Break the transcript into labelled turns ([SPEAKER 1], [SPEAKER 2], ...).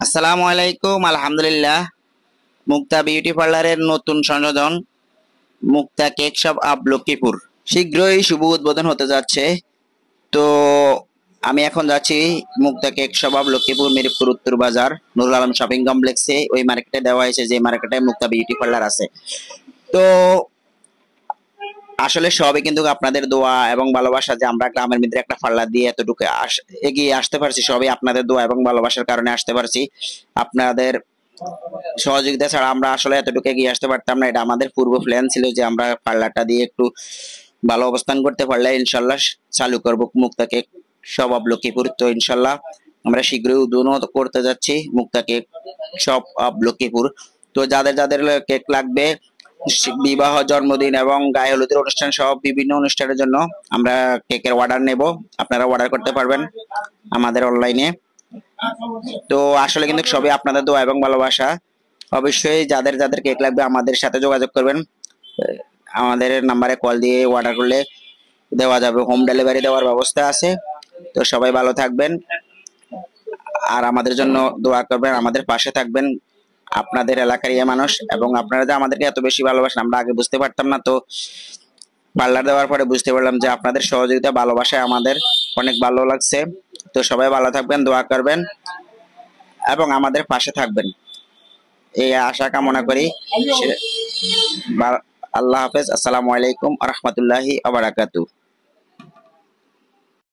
[SPEAKER 1] আসসালামু আলাইকুম। আলহামদুলিল্লাহ। মুক্তা বিউটি পার্লারের নতুন সংযোজন Mukta cake shop of Lakshmipur শীঘ্রই শুভ উদ্বোধন হতে যাচ্ছে। তো আমি এখন যাচ্ছি Mukta cake shop of Lakshmipur, Mirpur উত্তর বাজার, নুরুল আলম শপিং কমপ্লেক্সে। ওই মার্কেটে দেওয়া হয়েছে যে মার্কেটে মুক্তা বিউটি পার্লার আছে। তো আসলে সবই কিন্তু আপনাদের দোয়া এবং ভালোবাসা, যে আমরা গ্রামের মধ্যে একটা পার্লার দিয়ে এতটুকু এগিয়ে আসতে পারছি, সবই আপনাদের দোয়া এবং ভালোবাসার কারণে আসতে পারছি। আপনাদের সহযোগিতা ছাড়া আমরা আসলে এতটুকু এগিয়ে আসতে পারতাম না। এটা আমাদের পূর্ব প্ল্যান ছিল যে আমরা পার্লারটা দিয়ে একটু ভালো অবস্থান করতে পারলে ইনশাল্লাহ চালু করব মুক্তা কেক শপ অব লক্ষ্মীপুর। তো ইনশাল্লাহ আমরা শীঘ্রই উদ্বোধন করতে যাচ্ছি Mukta cake shop of Lakshmipur. তো যাদের যাদের কেক লাগবে, বিবাহ, জন্মদিন এবং গায়ে হলুদের অনুষ্ঠান সহ বিভিন্ন অনুষ্ঠানের জন্য আমরা কেকের অর্ডার নেব। আপনারা অর্ডার করতে পারবেন আমাদের অনলাইনে। তো আসলে কিন্তু সবই আপনাদের দোয়া এবং ভালোবাসা। অবশ্যই যাদের যাদের কেক লাগবে আমাদের সাথে যোগাযোগ করবেন। আমাদের নাম্বারে কল দিয়ে অর্ডার করলে দেওয়া যাবে, হোম ডেলিভারি দেওয়ার ব্যবস্থা আছে। তো সবাই ভালো থাকবেন আর আমাদের জন্য দোয়া করবেন, আমাদের পাশে থাকবেন। আপনাদের এলাকার মানুষ, এবং আপনারা যে আমাদেরকে এত বেশি ভালোবাসেন আমরা আগে বুঝতে পারতাম না। তো পার্লার দেওয়ার পরে বুঝতে পারলাম যে আপনাদের সহযোগিতা, ভালোবাসায় আমাদের অনেক ভালো লাগছে। তো সবাই ভালো থাকবেন, দোয়া করবেন এবং আমাদের পাশে থাকবেন, এই আশা কামনা করি। আল্লাহ হাফেজ। আসসালামু আলাইকুম আ রহমতুল্লাহি আ বারাকাতু।